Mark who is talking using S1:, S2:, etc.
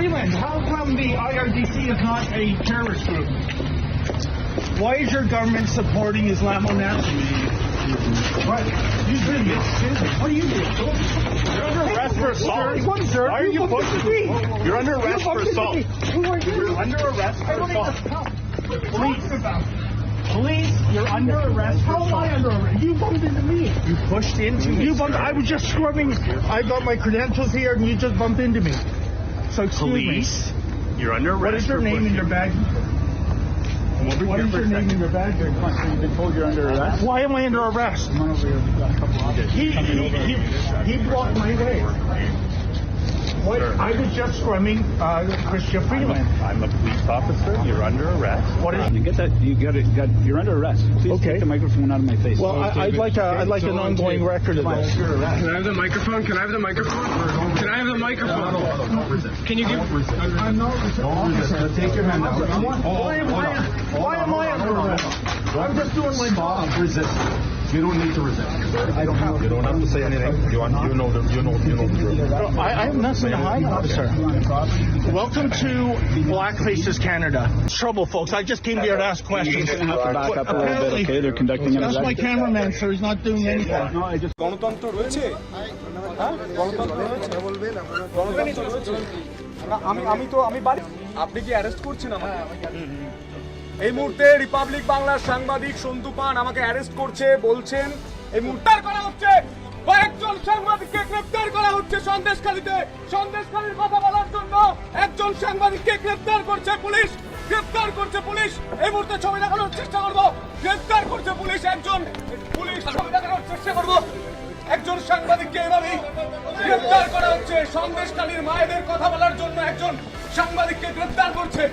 S1: Freeland, how come the IRGC is not a terrorist group? Why is your government supporting Islamo-Nazi? What? Excuse me. What are you doing?
S2: You're under arrest for assault.
S1: What, sir?
S2: Why are you pushing me? You're under arrest for assault.
S1: Who are you?
S2: You're under arrest for assault.
S1: Police, you're under arrest for assault. How am I under arrest? You bumped into me.
S2: You pushed into me.
S1: I was just scrubbing. I got my credentials here and you just bumped into me. So excuse
S2: Police, you're under arrest.
S1: me. What is your name in your bag? What is your name in your bag?
S3: You've been told you're under arrest.
S1: Why am I under arrest? He blocked my way. What? I was just scrumming Christian Freeland.
S2: I'm a police officer. You're under arrest.
S1: What is?
S3: You get that? You're under arrest. Please
S1: Okay.
S3: take the microphone out of my face.
S1: Well, I'd like an ongoing record of this.
S4: Can I have the microphone? Can I have the microphone? Can I have the microphone? Can you give?
S1: I'm not officer.
S4: Take your hand out.
S1: Why am I under arrest? I'm just doing my job.
S4: Resist. You don't need to resist.
S1: I don't have.
S4: You don't have to say anything. You know the drill.
S1: I have nothing to hide, officer. Welcome to Black Faces Canada. It's trouble, folks. I just came here to ask questions.
S3: You're going to have to back up a little bit, okay? They're conducting an
S1: That's my
S3: investigation.
S1: cameraman, sir. He's not doing anything.
S3: No, I just...
S5: গণতন্ত্র রয়েছে গণতন্ত্র রয়েছে আমি বাড়ি আপনি কি arrest করছেন আমাকে এই মুহূর্তে রিপাবলিক বাংলার সাংবাদিক সন্তু পান আমাকে অ্যারেস্ট করছে বলছেন এই মুহূর্তে করা হচ্ছে কয়েকজন সাংবাদিককে গ্রেফতার করা হচ্ছে সন্দেশখালীতে সন্দেশখালীর কথা বলার জন্য একজন সাংবাদিককে গ্রেফতার করছে পুলিশ এই মুহূর্তে ছবি দেখানোর চেষ্টা করবো গ্রেফতার করছে পুলিশ একজন ছবি দেখানোর চেষ্টা করবো একজন সাংবাদিককে এভাবেই গ্রেফতার করা হচ্ছে সন্দেশখালীর মায়েদের কথা বলার জন্য একজন সাংবাদিককে গ্রেফতার করছে